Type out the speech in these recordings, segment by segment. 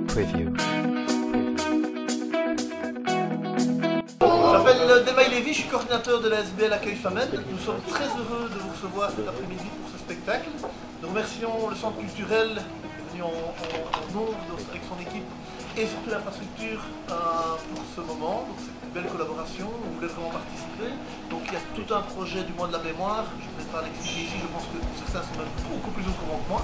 Preview. Je m'appelle Demaï Lévy, je suis coordinateur de la SBL Accueil Famenne. Nous sommes très heureux de vous recevoir cet après-midi pour ce spectacle. Nous remercions le centre culturel venu en nombre avec son équipe et surtout l'infrastructure pour ce moment. Donc c'est une belle collaboration, on voulait vraiment participer. Donc il y a tout un projet du mois de la mémoire, je ne vais pas l'expliquer ici, je pense que certains sont même beaucoup plus au courant que moi.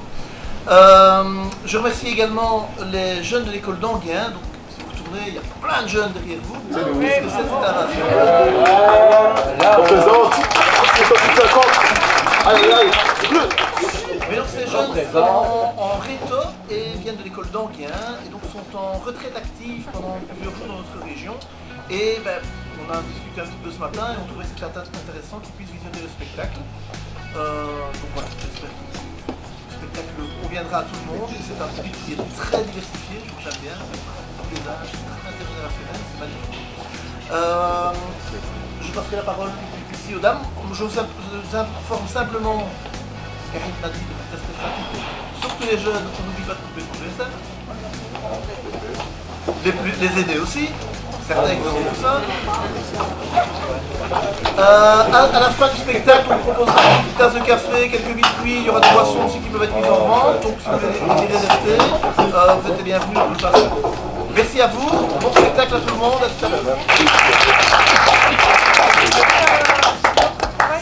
Je remercie également les jeunes de l'école d'Anguien. Donc, si vous retournez, il y a plein de jeunes derrière vous. Parce que cette installation. On présente. Mais donc ces jeunes sont en réto et viennent de l'école d'Anguien et donc sont en retraite active pendant plusieurs jours dans notre région. Et on a discuté un petit peu ce matin et on trouvait que c'était intéressant qu'ils puissent visionner le spectacle. Donc voilà, j'espère que le spectacle conviendra à tout le monde. C'est un public qui est très diversifié, j'aime bien, tous les âges, très intergénérationnel, c'est magnifique. Je passerai la parole ici aux dames. Je vous informe simplement, Karine m'a dit de tester pratique. Surtout les jeunes, on n'oublie pas de couper son GSM. Les aider aussi. Certains qui font tout ça. À la fin du spectacle, on proposera une petite tasse de café, quelques biscuits, il y aura des boissons aussi qui peuvent être mises en vente. Donc si vous voulez rester, vous êtes les bienvenus dans le passage. Merci à vous, bon spectacle à tout le monde, à tout à l'heure.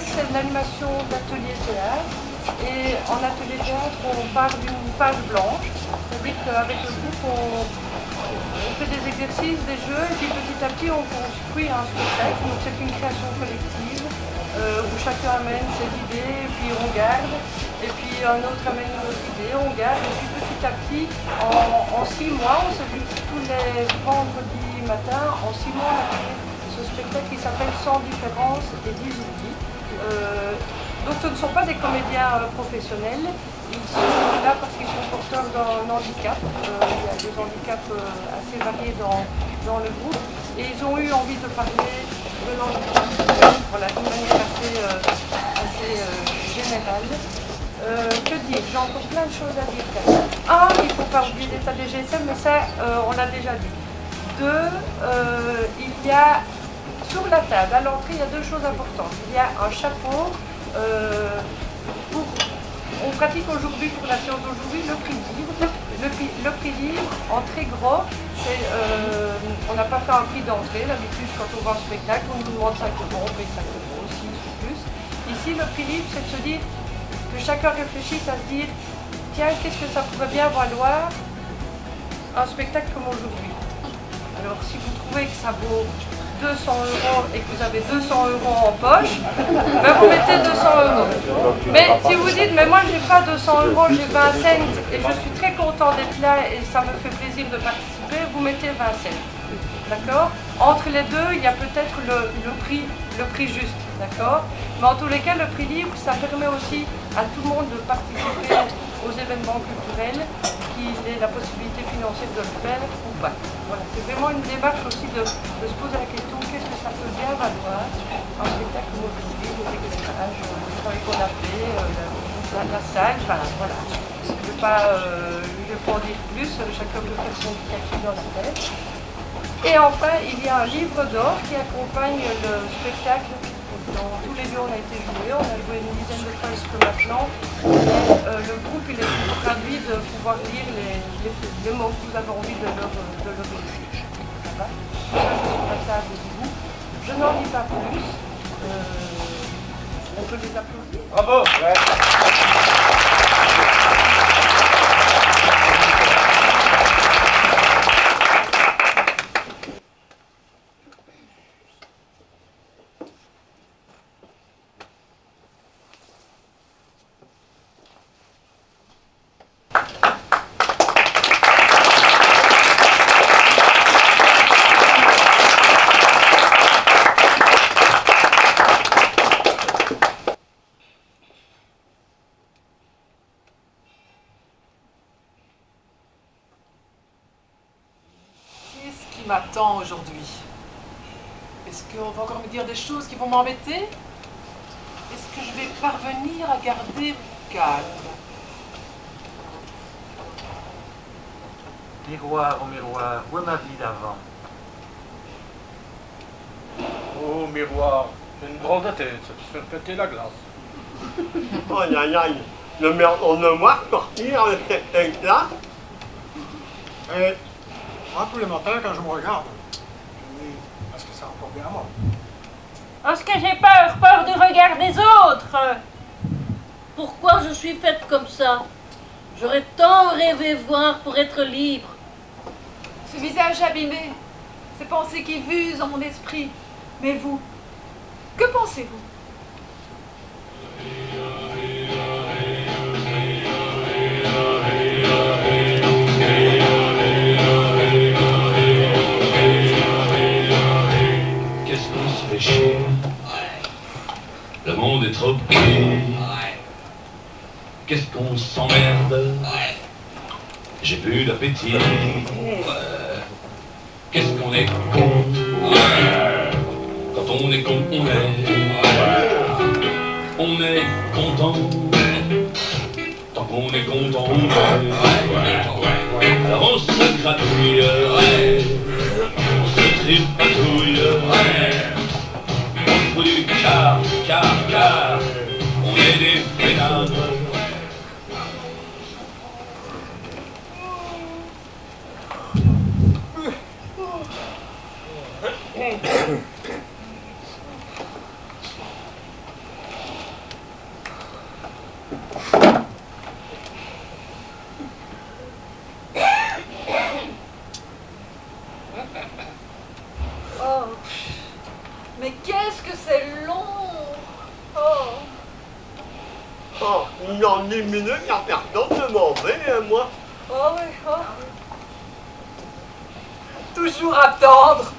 C'est l'animation d'atelier théâtre. Et en atelier théâtre, on part d'une page blanche. C'est-à-dire qu'avec le groupe, on fait des exercices, des jeux, et puis petit à petit, on construit un spectacle. Donc c'est une création collective où chacun amène ses idées, et puis on garde. Et puis un autre amène une autre idée, on garde. Et puis petit à petit, en 6 mois, on s'est vu tous les vendredis matin, en 6 mois, on a créé ce spectacle qui s'appelle Sans différence et 10 outils. Donc ce ne sont pas des comédiens professionnels, ils sont là parce qu'ils sont porteurs d'un handicap. Il y a des handicaps assez variés dans le groupe et ils ont eu envie de parler de l'handicap voilà, d'une manière assez générale. Que dire? J'ai encore plein de choses à dire. Il ne faut pas oublier l'état des GSM, mais ça on l'a déjà dit. 2, il y a sur la table, à l'entrée, il y a 2 choses importantes. Il y a un chapeau. On pratique aujourd'hui, pour la séance d'aujourd'hui, le prix livre. Le prix livre, en très gros, on n'a pas fait un prix d'entrée. D'habitude, quand on va en spectacle, on nous demande 5 €, on paye 5 €, 6 ou plus. Ici, le prix livre, c'est de se dire que chacun réfléchisse à se dire tiens, qu'est-ce que ça pourrait bien valoir un spectacle comme aujourd'hui. Alors, si vous trouvez que ça vaut 200 € et que vous avez 200 € en poche, vous mettez 200 €. Mais si vous dites, mais moi j'ai pas 200 €, j'ai 20 cents et je suis très content d'être là et ça me fait plaisir de participer, vous mettez 20 cents. D'accord? Entre les deux, il y a peut-être le prix juste. D'accord? Mais en tous les cas, le prix libre, ça permet aussi à tout le monde de participer aux événements culturels, qu'il ait la possibilité financière de le faire ou pas. Voilà, c'est vraiment une démarche aussi de se poser la question qu'est-ce que ça peut bien valoir un spectacle comme aujourd'hui, les éclairages, le travail qu'on a fait, la salle, enfin voilà. Je ne vais pas en dire plus, chacun peut faire son calcul dans la tête. Et enfin, il y a un livre d'or qui accompagne le spectacle. Dans tous les lieux on a été joué, on a joué une dizaine de fois jusque maintenant. Et le groupe il est traduit de pouvoir lire les mots que vous avez envie de leur écrire. Ça va? Je suis passée à vous. Je n'en dis pas plus. On peut les applaudir. Bravo! qui m'attend aujourd'hui? Est-ce qu'on va encore me dire des choses qui vont m'embêter? Est-ce que je vais parvenir à garder mon calme? Miroir, oh miroir, où est ma vie d'avant? Oh, miroir, j'ai une drôle de tête, ça te fait péter la glace. Aïe, aïe, aïe. On ne voit sortir avec cette tête-là. Et moi, tous les matins, quand je me regarde, je me dis, est-ce que ça va encore bien à moi? Parce que j'ai peur du regard des autres. Pourquoi je suis faite comme ça? J'aurais tant rêvé voir pour être libre. Ce visage abîmé, ces pensées qui fusent dans mon esprit. Mais vous, que pensez-vous? Qu'est-ce qu'on se fait chier? Le monde est trop petit. Qu'est-ce qu'on s'emmerde? J'ai plus d'appétit. Qu'est-ce qu'on est con? Quand on est con, on est content. Tant qu'on est content, alors on se gratouille, on se tripatouille, on fout du car, on est des pédales. Oh, mais qu'est-ce que c'est long! Oh, Oh, dans 10 minutes, il n'y a personne de mauvais, hein, moi. oh oui, oh. Toujours attendre.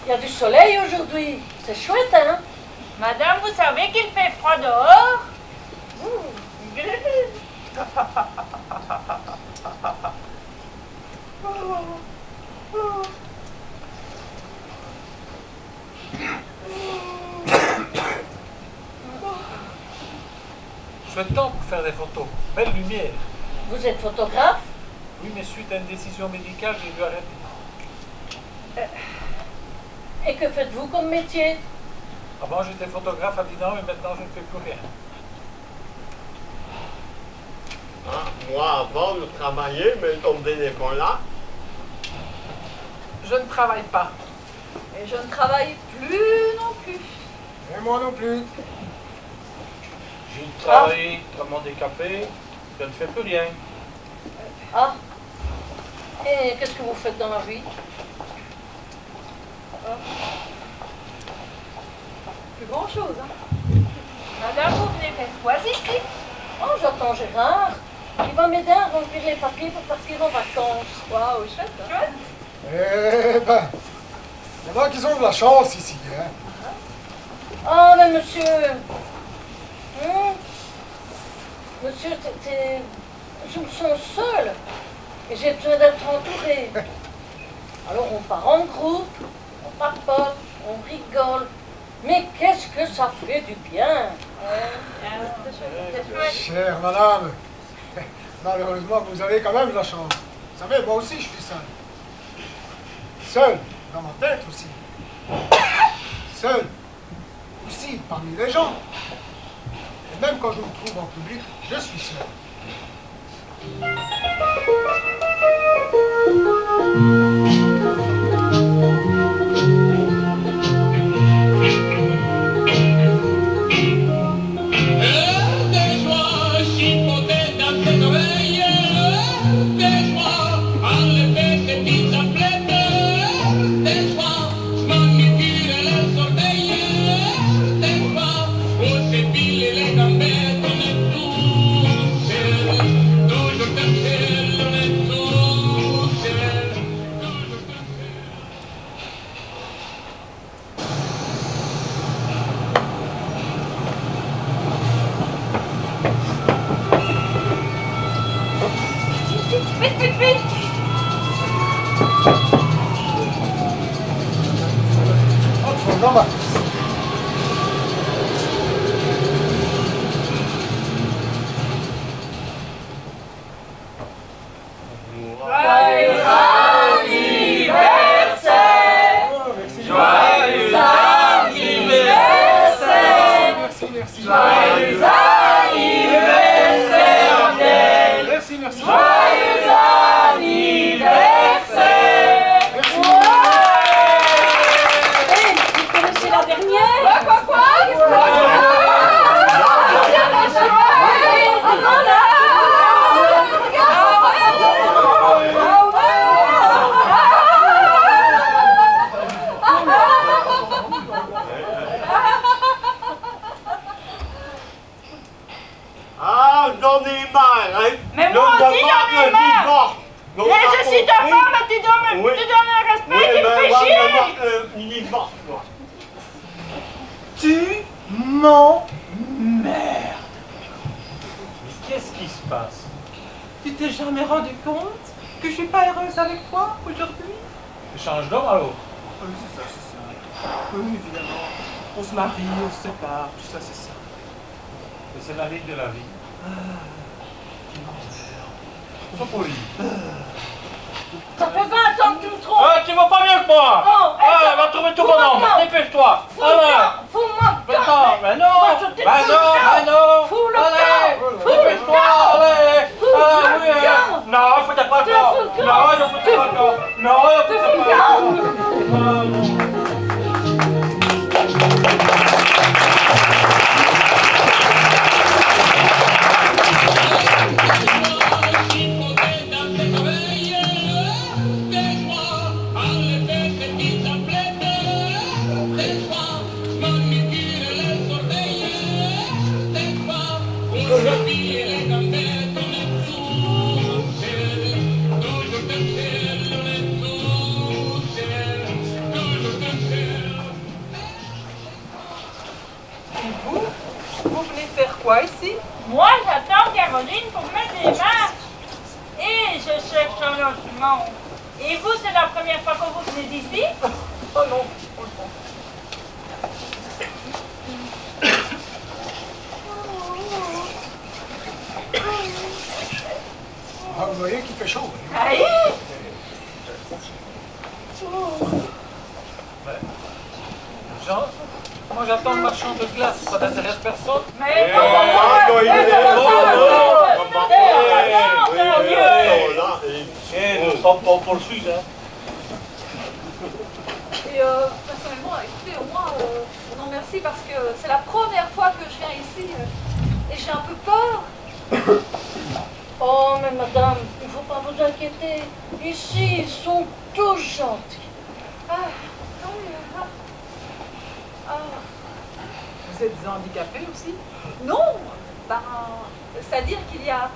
Il y a du soleil aujourd'hui. C'est chouette, hein? Madame, vous savez qu'il fait froid dehors? Chouette temps pour faire des photos. Belle lumière. Vous êtes photographe? Oui, mais suite à une décision médicale, j'ai dû arrêter. Et que faites-vous comme métier? Avant, j'étais photographe à Dinan, mais maintenant, je ne fais plus rien. Ah, moi, avant, je travaillais, mais comme je n'ai pas là. Je ne travaille pas. Et je ne travaille plus non plus. Et moi non plus. J'ai travaillé comme handicapé, je ne fais plus rien. Ah. Et qu'est-ce que vous faites dans la vie? Plus grand-chose, hein. Madame, vous venez faire quoi ici? Oh, j'attends Gérard. Il va m'aider à remplir les papiers pour partir en vacances. Waouh, chouette, hein. Chouette. Eh ben, il y en a qui ont de la chance ici, hein. Ah, mais monsieur... Monsieur, je me sens seule. Et j'ai besoin d'être entourée. Alors on part en groupe, on papote, on rigole. Mais qu'est-ce que ça fait du bien? Chère madame, malheureusement, vous avez quand même de la chance. Vous savez, moi aussi, je suis seul. Seul, dans ma tête aussi. Seul, aussi, parmi les gens. Et même quand je me trouve en public, je suis seul. Vite, vite, vite! Entre Jean-Baptiste. Joyeux anniversaire! Merci, merci. Joyeux anniversaire, Biel! Merci, merci. Joyeux anniversaire! Merci. Hey, vous connaissez la dernière? Quoi? Ah, j'en ai marre, hein. Mais moi aussi, j'en ai marre. Mais Mais je suis ta femme, tu donnes un respect, tu me fais chier. Divorce, moi. Tu m'emmerdes! Mais qu'est-ce qui se passe? Tu t'es jamais rendu compte que je suis pas heureuse avec toi aujourd'hui? Tu changes d'homme alors? Oui, c'est ça. Oui, évidemment. On se marie, on se sépare, tout ça, c'est ça. Mais c'est la règle de la vie. Sois poli. Ça fait 20 ans que tu me trompes. Ah, tu vas pas mieux que moi! Oh, Ah, va trouver tout bonhomme, dépêche-toi! Allez! Fous-moi le camp. Attends, mais non! Mais non! Fous le Allez! camp. Dépêche-toi, allez! Ah, oui! Non, faut pas le camp! Non, ne foutez pas le camp! Non, ne foutez pas le camp! Vous venez faire quoi ici? Moi, j'attends Caroline pour mettre des marches. Et je cherche un logement. Et vous, c'est la première fois que vous venez d'ici? Oh non, oh non. Ah, vous voyez qu'il fait chaud. Aïe! Jean, moi j'attends le marchand de glace, ça n'intéresse personne. Mais Nous sommes pas poursuivis, hein. Et personnellement, écoutez, au moins, non merci parce que c'est la première fois que je viens ici et j'ai un peu peur. Oh, mais madame, il ne faut pas vous inquiéter. Ici, ils sont tous gentils. Ah, oui, Vous êtes handicapé aussi? non, ben, c'est-à-dire qu'il y a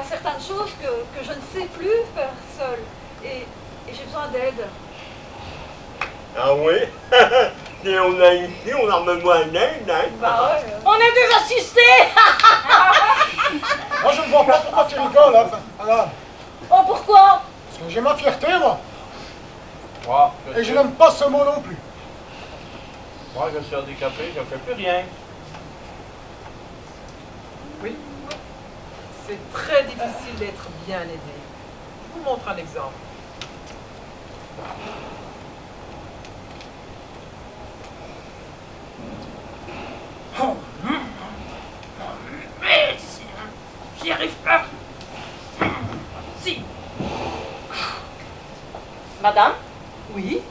certaines choses que je ne sais plus faire seule et j'ai besoin d'aide. Ah oui? Si on a ici, on a besoin d'aide, hein? Bah ouais. On est des assistés. Moi, je ne vois pas pourquoi tu rigoles, hein, madame. Oh, pourquoi? Parce que j'ai ma fierté, moi. Moi, Et je n'aime pas ce mot non plus. moi, je suis handicapé, je ne fais plus rien. Oui. C'est très difficile d'être bien aidé. Je vous montre un exemple. j'y arrive pas. Si. Madame, Oui,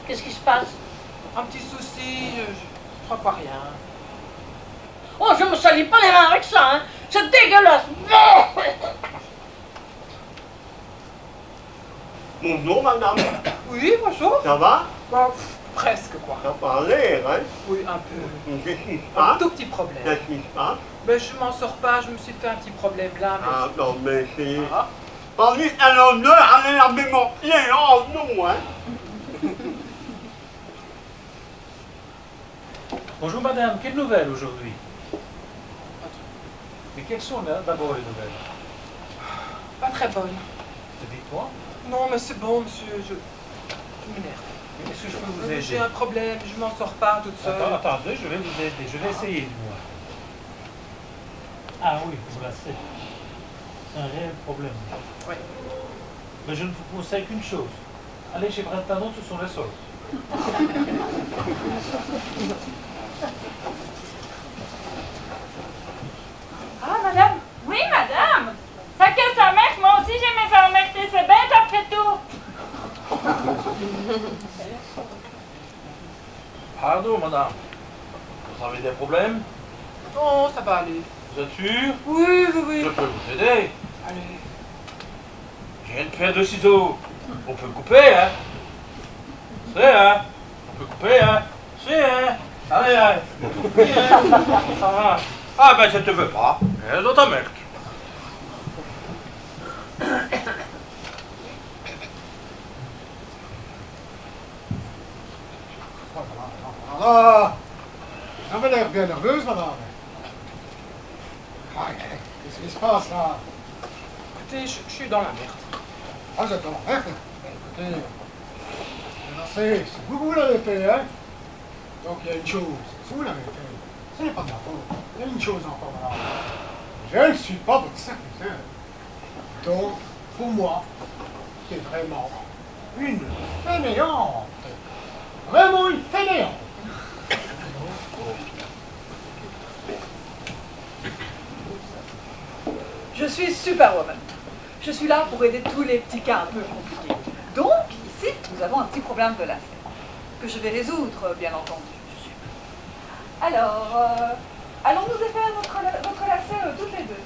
qu'est-ce qui se passe? un petit souci, je crois pas rien. Oh, je me salis pas les mains avec ça, hein. C'est dégueulasse. Bonjour, madame. Oui, bonjour. Ça va? Bah, presque quoi. Ça pas l'air, hein? Oui, un peu. Qu'est-ce qui se Un passe? tout petit problème. Qu'est-ce qui se passe? Ben, je m'en sors pas, je me suis fait un petit problème là, mais... Ah, non, mais c'est... Ah. Pas vite à l'honneur, allez laver mon pied, oh non, hein? Bonjour madame, quelles nouvelles aujourd'hui? Mais quelles sont d'abord les nouvelles? Pas très bonne. Dites-moi. Non, mais c'est bon, monsieur, je m'énerve. Est-ce que je peux vous aider? J'ai un problème, je m'en sors pas toute seule. Attendez, je vais vous aider. Je vais essayer de voir. Ah oui, voilà, c'est un réel problème. Oui. Mais je ne vous conseille qu'une chose. Allez chez Brentano, ce sont les sauces. Ah, madame? Oui, madame! Ça que ça marche, moi aussi j'ai mes emmerder, c'est bête après tout! Pardon, madame. Vous avez des problèmes? Non, ça va aller. Vous êtes sûr? Oui, oui, oui. Je peux vous aider. Allez. J'ai une paire de ciseaux. On peut couper, hein? C'est, hein? On peut couper, hein? C'est, hein? Allez, allez. Oui, hein? Ça va. Ah, ben, je te veux pas. Et dans ta merde. Voilà. Vous avez l'air bien nerveuse, madame. Ah, qu'est-ce qui se passe, là? Écoutez, je suis dans la merde. Ah, vous êtes dans la merde? Écoutez, c'est vous l'avez fait, hein? Donc, il y a une chose. Si vous l'avez fait, ce n'est pas de ma faute. Il y a une chose encore, madame. Je ne suis pas votre serviteur. Donc, pour moi, c'est vraiment une fainéante. Vraiment une fainéante. Je suis Superwoman. Je suis là pour aider tous les petits cas un peu compliqués. Donc, ici, nous avons un petit problème de lacet, que je vais résoudre, bien entendu. Alors, allons-nous défaire votre lacet toutes les deux?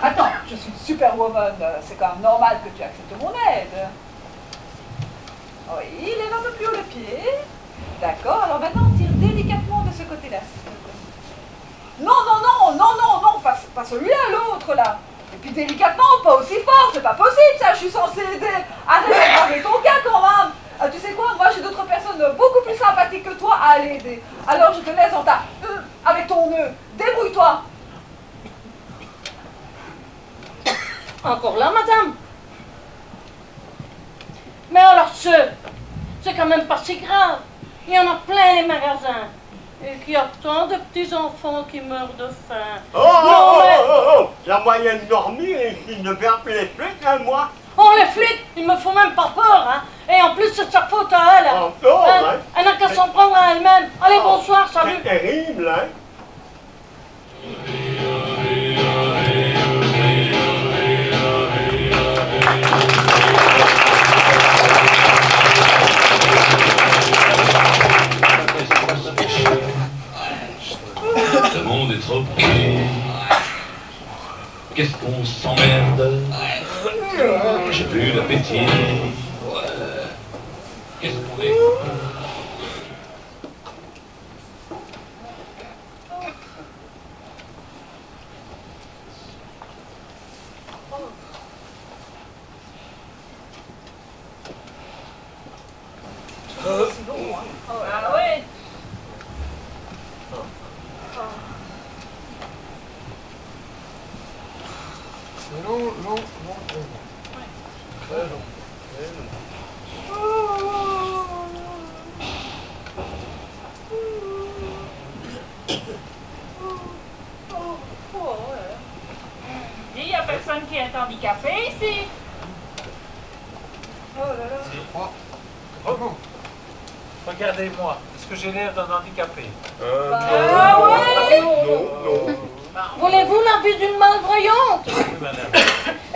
Attends, je suis Superwoman, c'est quand même normal que tu acceptes mon aide. Oui, lève un peu plus haut le pied. D'accord, alors maintenant, tire délicatement de ce côté-là, s'il te plaît. Non, non, non, non, non, non, pas celui-là, l'autre, là. Et puis délicatement, pas aussi fort, c'est pas possible, ça, je suis censée aider. Arrête de braver ton gars, quand même. Ah, tu sais quoi, moi, j'ai d'autres personnes beaucoup plus sympathiques que toi à aller aider. Alors, je te laisse dans ta... avec ton nœud. Débrouille-toi. Encore là, madame? Mais alors, c'est quand même pas si grave. Il y en a plein les magasins. Et qu'il y a tant de petits enfants qui meurent de faim. Oh! La moyenne dormir ici ne perd plus les flics, hein, moi. Oh, les flics, ils me font même pas peur, hein. Et en plus, c'est sa faute à elle. Encore, hein? Elle n'a qu'à s'en prendre à elle-même. Allez, bonsoir, salut. C'est terrible, hein? Le monde est trop petit. Qu'est-ce qu'on s'emmerde? J'ai plus d'appétit. Qu'est-ce qu'on est? Ah ouais. Non, non, non, non. Très long, très Il n'y a personne qui est handicapé ici. Oh là là. Oh. Regardez-moi. Est-ce que j'ai l'air d'un handicapé? Ah ouais. Non. Voulez-vous l'avis d'une malvoyante? Oui, madame.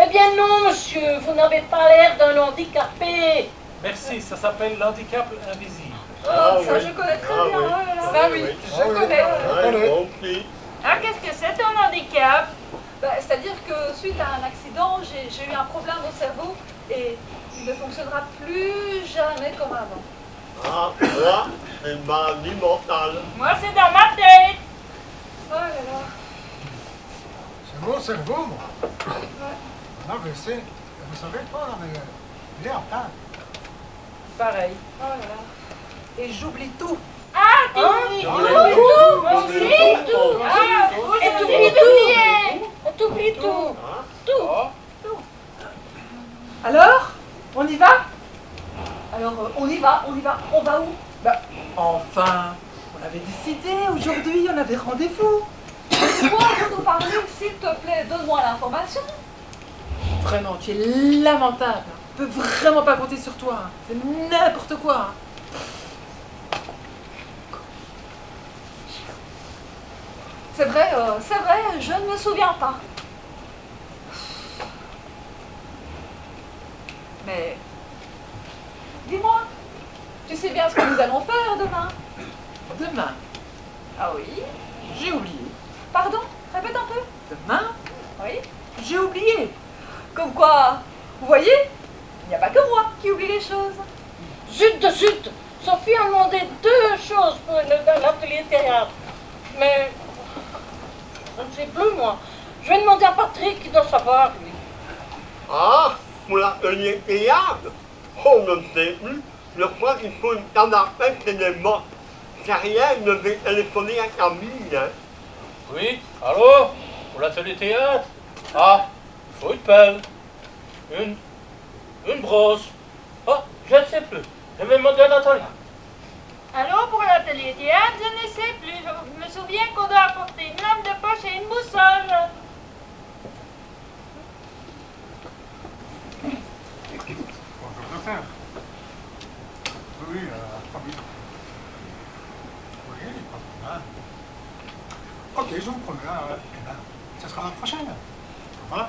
Eh bien non, monsieur, vous n'avez pas l'air d'un handicapé. Merci, ça s'appelle l'handicap invisible. Oh, ça, je connais très bien. Oh là là. Ça, oui, je connais. Compris. Ah, qu'est-ce que c'est ton handicap? Bah, c'est-à-dire que suite à un accident, j'ai eu un problème au cerveau et il ne fonctionnera plus jamais comme avant. Ah, moi, c'est une maladie mentale. Moi, c'est dans ma tête. Oh là là. C'est mon cerveau, moi. Un AVC. Vous savez pas, là, mais il est en table. Pareil. Oh là là. Et j'oublie tout. Ah, t'oublies tout. T'oublies tout. Ah, vous Et oubliez t'oublies tout. Et t'oublies tout. Tout. Alors, y va? Alors, on y va, on va où? Bah, enfin, on avait décidé, aujourd'hui, on avait rendez-vous. Pourquoi vous nous parlez, s'il te plaît? Donne-moi l'information. Vraiment, tu es lamentable. On peut vraiment pas compter sur toi. C'est n'importe quoi. C'est vrai, je ne me souviens pas. Mais, dis-moi, tu sais bien ce que nous allons faire demain? Demain? Ah oui? J'ai oublié. Pardon? Répète un peu. Demain? Oui? J'ai oublié. Comme quoi, vous voyez, il n'y a pas que moi qui oublie les choses. Zut de zut! Sophie a demandé 2 choses pour l'atelier théâtre. Mais je ne sais plus, moi. Je vais demander à Patrick qui doit savoir, lui. Ah, pour l'atelier théâtre? On ne sait plus. Je crois qu'il faut une carte d'appel tellement. Carrière ne veut téléphoner à Camille, hein. Oui, allô? Pour l'atelier théâtre? Ah, il faut une pelle. Une brosse. Ah, je ne sais plus. Je vais demander à Nathalie. Allô, pour l'atelier théâtre, je ne sais plus. Je me souviens qu'on doit apporter une lampe de poche et une boussole. Bonjour, docteur. Oui, pas bien. Oui, pas de problème. Ok, je vous promets, eh ben, ce sera la prochaine. Au revoir.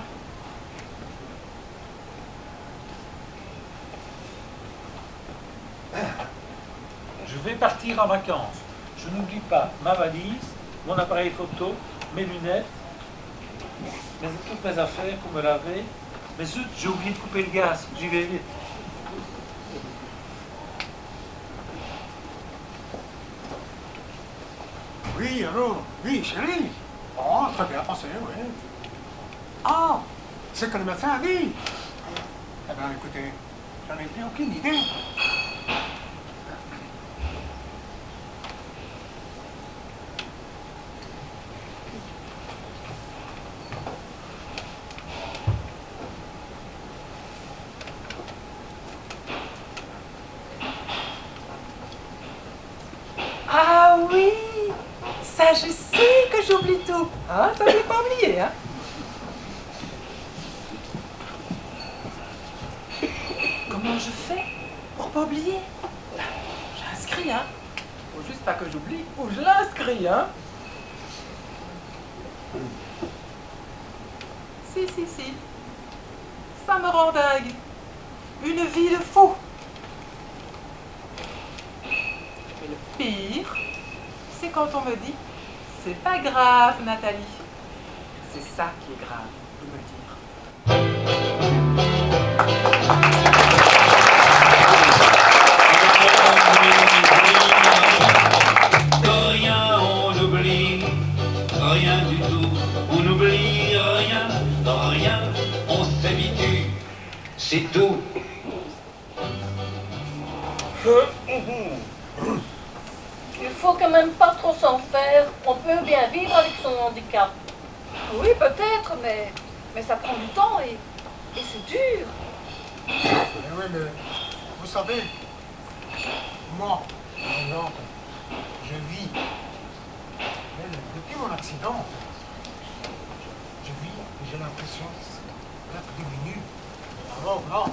Je vais partir en vacances. Je n'oublie pas ma valise, mon appareil photo, mes lunettes, toutes mes affaires pour me laver. Mais zut, j'ai oublié de couper le gaz. J'y vais vite. Oui, allô? Oui, chérie. Oh, très bien passé, oui. Ah, c'est ce que le médecin a dit. Eh bien, écoutez, j'en ai plus aucune idée. Ah oui, ça je sais que j'oublie tout. Hein, ça je l'ai pas oublié. Hein. Comment je fais pour pas oublier? J'inscris, hein. Faut juste pas que j'oublie ou je l'inscris, hein. Si. Ça me rend dingue. Une vie de fou. Et le pire, c'est quand on me dit « C'est pas grave, Nathalie ». C'est ça qui est grave, de me le dire. De rien on oublie, rien du tout, on n'oublie rien, de rien on s'habitue, c'est tout. Il faut quand même pas trop s'en faire. On peut bien vivre avec son handicap. Oui, peut-être, mais ça prend du temps et c'est dur. Eh oui, mais vous savez, moi, par exemple, je vis. Mais depuis mon accident, en fait, je vis et j'ai l'impression d'être devenu alors là,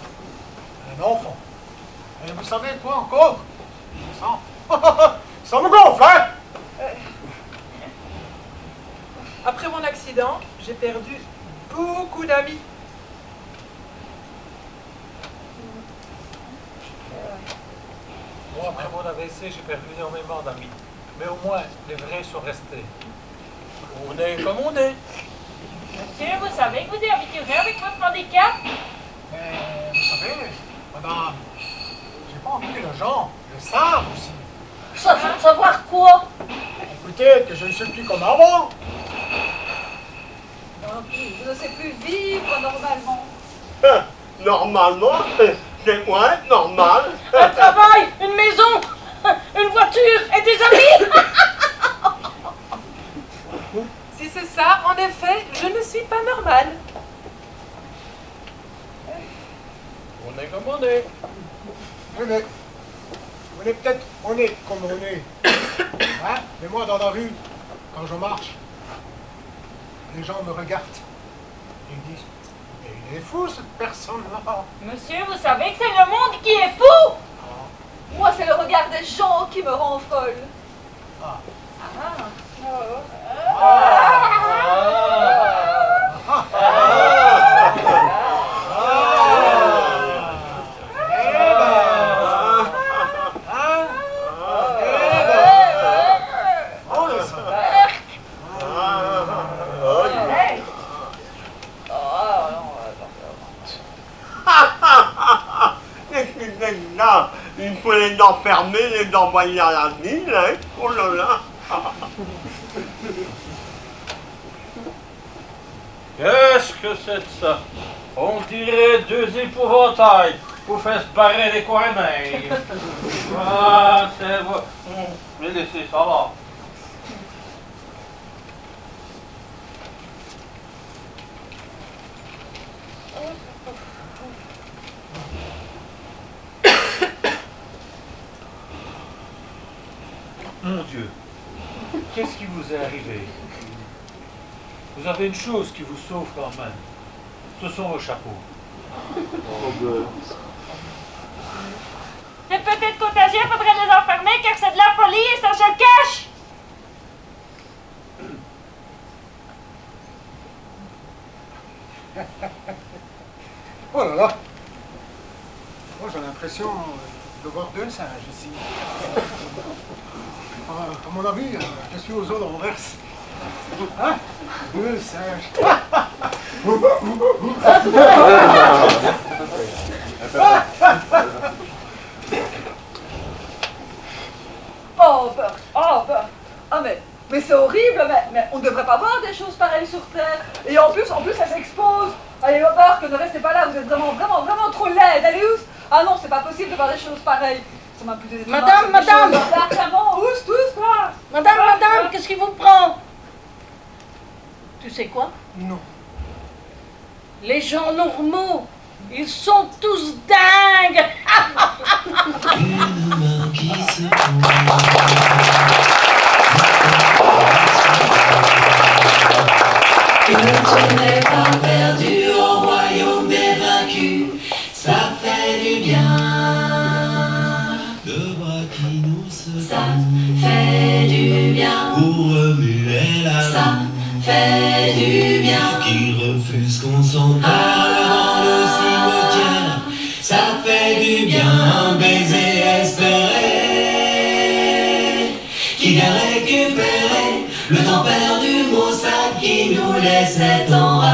un enfant. Et vous savez quoi encore? Ça me gonfle, hein? Après mon accident, j'ai perdu beaucoup d'amis. Moi, après mon AVC, j'ai perdu énormément d'amis. Mais au moins, les vrais sont restés. On est comme on est. Monsieur, vous savez que vous êtes habitué avec votre handicap? Mais vous savez, madame, j'ai pas envie que les gens le savent aussi. Savoir quoi? Écoutez, que je ne suis plus comme avant. Non plus, je ne sais plus vivre normalement. Normalement, c'est quoi être normal? Un travail, une maison, une voiture et des amis. Si c'est ça, en effet, je ne suis pas normale. On est comme on est. Oui, mais on est peut-être honnête comme on est. Hein? Mais moi, dans la rue, quand je marche, les gens me regardent. Ils me disent, mais il est fou, cette personne-là. Monsieur, vous savez que c'est le monde qui est fou. Moi, c'est le regard des gens qui me rend folle. Ah. Là, il faut les enfermer, les envoyer à la ville, hein. Oh là là. Qu'est-ce que c'est de ça? On dirait deux épouvantails pour faire se barrer les corneilles. Ah, c'est bon. Je vais laisser, ça va. Mon Dieu, qu'est-ce qui vous est arrivé? Vous avez une chose qui vous sauve quand même. Ce sont vos chapeaux. C'est peut-être contagieux, faudrait les enfermer car c'est de la folie et ça se cache. Oh là là. Moi, j'ai l'impression de voir deux singes ici. À mon avis, je suis aux eaux de renverse. Hein? Deux singes. Oh, Bert, oh, Bert. Ah, mais c'est horrible, mais on ne devrait pas voir des choses pareilles sur Terre. Et en plus, ça s'expose. Allez, Bert, ne restez pas là, vous êtes vraiment trop laide. Allez, où? Ah non, c'est pas possible de voir des choses pareilles. Ça m'a plus des Madame, tous, quoi. Madame, qu'est-ce qui vous prend? Tu sais quoi? Non. Les gens normaux, ils sont tous dingues. Une main qui se que tu n'es pas perdu au royaume des vaincus, ça fait du bien. Deux bras qui nous secouent, ça fait du bien. Pour remuer la ça fait du bien. Qui refuse qu'on s'enterre dans le cimetière, ça fait du bien. Un baiser espéré qui vient récupérer le temps perdu, Maussade qui nous laissait en rade.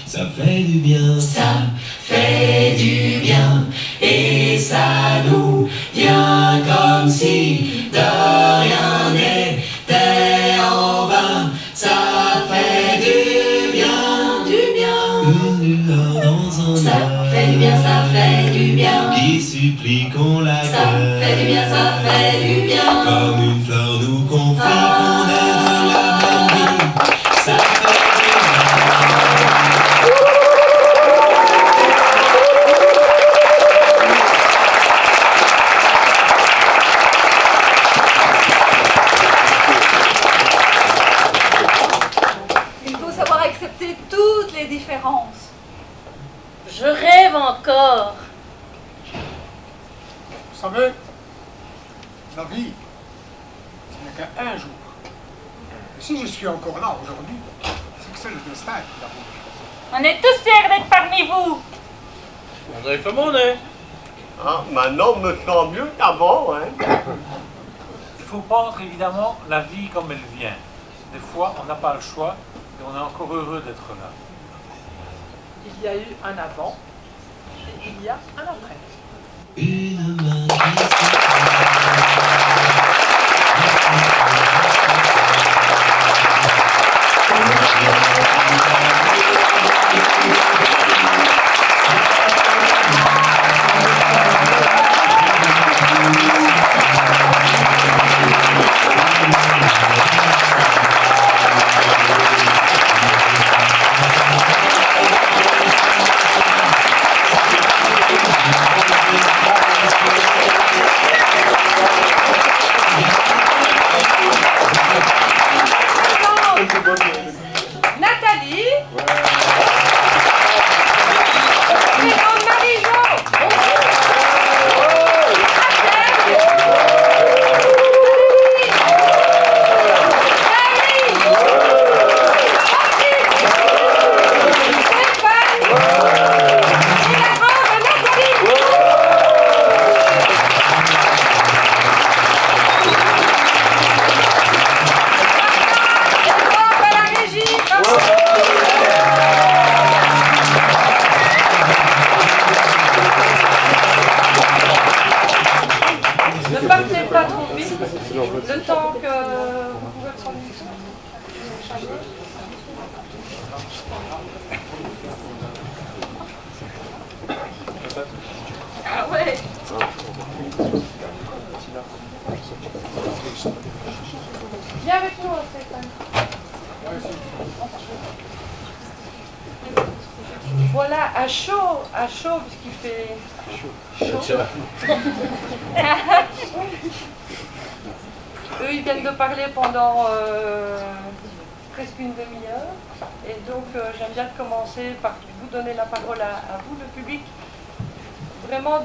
Ça fait du bien, ça fait du bien, et ça nous vient comme si de rien n'était en vain. Ça fait du bien, une lueur dans un ça fait du bien, ça fait du bien, qui supplie qu'on la ça fait du bien, ça fait du bien, comme une fleur nous confie qu'on est de la même vie. Ça fait du Il faut savoir accepter toutes les différences. Je rêve encore. Vous savez, la vie, ce n'est qu'un jour. Et si je suis encore là aujourd'hui, c'est que c'est le destin qui l'a voulu. On est tous fiers d'être parmi vous. On est comme on est. Ah, maintenant, on me sent mieux qu'avant, hein. Il faut prendre évidemment la vie comme elle vient. Des fois, on n'a pas le choix et on est encore heureux d'être là. Il y a eu un avant et il y a un après. une main qui se Voilà, à chaud puisqu'il fait chaud. Eux, ils viennent de parler pendant presque une demi-heure. Et donc, j'aime bien commencer par vous donner la parole à vous, le public. Vraiment,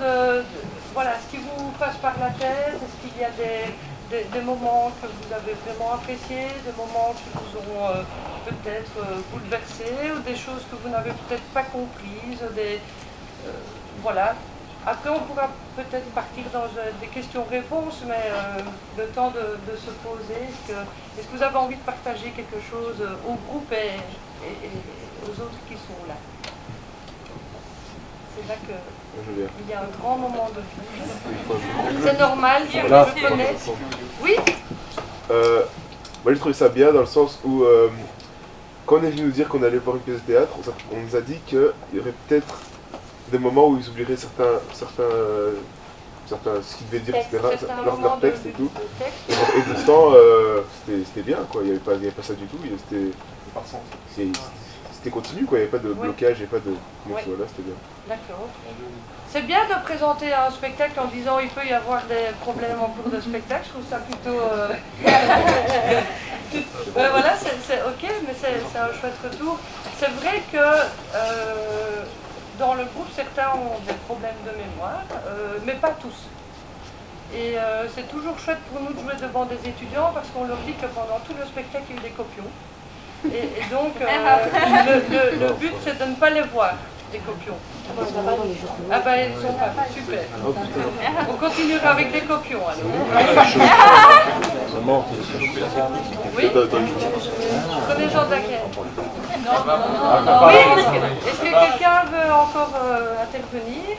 voilà, ce qui vous passe par la tête, est-ce qu'il y a des moments que vous avez vraiment appréciés, des moments qui vous ont peut-être bouleversé, ou des choses que vous n'avez peut-être pas comprises, voilà. Après, on pourra peut-être partir dans des questions-réponses, mais le temps de se poser. Est-ce que vous avez envie de partager quelque chose au groupe et aux autres qui sont là? C'est là qu'il y a un grand moment de vie. C'est normal, je connais. Oui? Moi, j'ai trouvé ça bien dans le sens où, quand on est venu nous dire qu'on allait voir une pièce de théâtre, on nous a dit qu'il y aurait peut-être des moments où ils oublieraient certains ce qu'ils devaient dire, etc., leur texte et tout. Et de ce temps, c'était bien, quoi. Il n'y avait pas ça du tout. C'était continu, quoi. Il n'y avait pas de blocage, il n'y avait pas de... Donc voilà, c'était bien. D'accord. C'est bien de présenter un spectacle en disant il peut y avoir des problèmes en cours de spectacle. Je trouve ça plutôt... voilà, c'est ok, mais c'est un chouette retour. C'est vrai que dans le groupe, certains ont des problèmes de mémoire, mais pas tous. Et c'est toujours chouette pour nous de jouer devant des étudiants parce qu'on leur dit que pendant tout le spectacle, il y a eu des copions. Et donc, le but, c'est de ne pas les voir, des copions. Ah ben, ils sont pas super. On continuera avec des copions, alors. Oui. Prenez Jean Daguerre. Oui, est-ce que quelqu'un veut encore intervenir?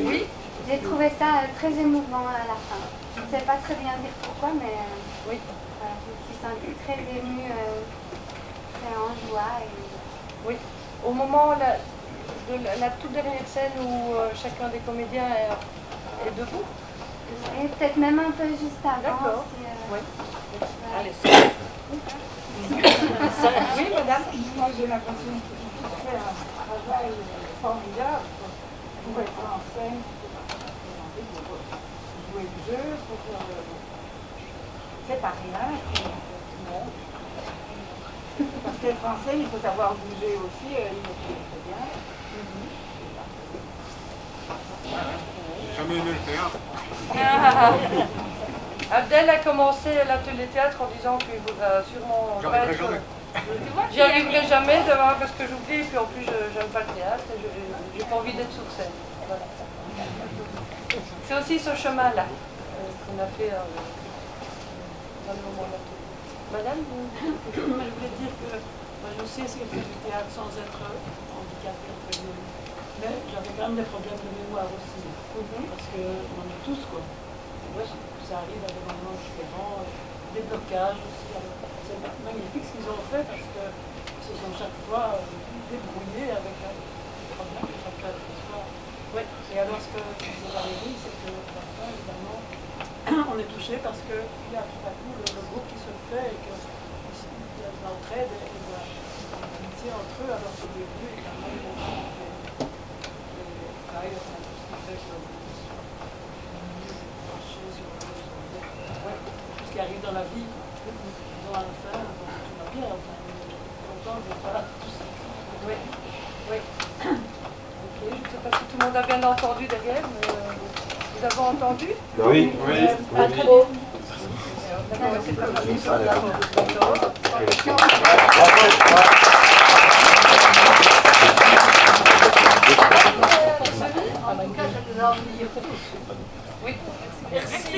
Oui. J'ai trouvé ça très émouvant à la fin. Je ne sais pas très bien dire pourquoi, mais oui. Je me suis sentie très émue, très en joie. Et... Oui, au moment de la toute dernière scène où chacun des comédiens est debout. Et peut-être même un peu juste avant. D'accord. Oui. Allez. Oui, madame. Moi, j'ai l'impression que tu fais un travail formidable pour être en scène, pour jouer le jeu, c'est pas rien. Non. Parce qu'être en scène, il faut savoir bouger aussi, il faut très bien. J'ai jamais aimé le théâtre. Abdel a commencé l'atelier théâtre en disant qu'il voudra sûrement... J'y arriverai jamais demain parce que j'oublie, et puis en plus j'aime pas le théâtre et j'ai pas envie d'être sur scène. Voilà. C'est aussi ce chemin-là qu'on a fait dans le moment de l'atelier. Madame, je voulais dire que moi, je sais ce que fait du théâtre sans être handicapée, mais j'avais quand même des problèmes de mémoire aussi, parce qu'on en a tous, quoi. Ouais, ça arrive à des moments différents, des blocages aussi. C'est magnifique ce qu'ils ont fait parce que ils se sont chaque fois débrouillés avec des problèmes de chaque histoire. Oui. Et alors ce que vous avez dit, c'est que parfois, évidemment, on est touché parce qu'il y a tout à coup le groupe qui se fait et qu'il y a de l'entraide et de l'amitié entre eux. Alors au début, évidemment, il y a des failles, tout ce qui fait que ce qui arrive dans la vie, ils ont à le faire, tout va bien, enfin, longtemps, je ne sais pas tout ça. Oui, oui. Ok, je ne sais pas si tout le monde a bien entendu derrière, mais vous avez entendu? Oui, oui. Ah, très bien. D'accord, c'est pas mal. En tout cas, je vous en dire. Oui, merci.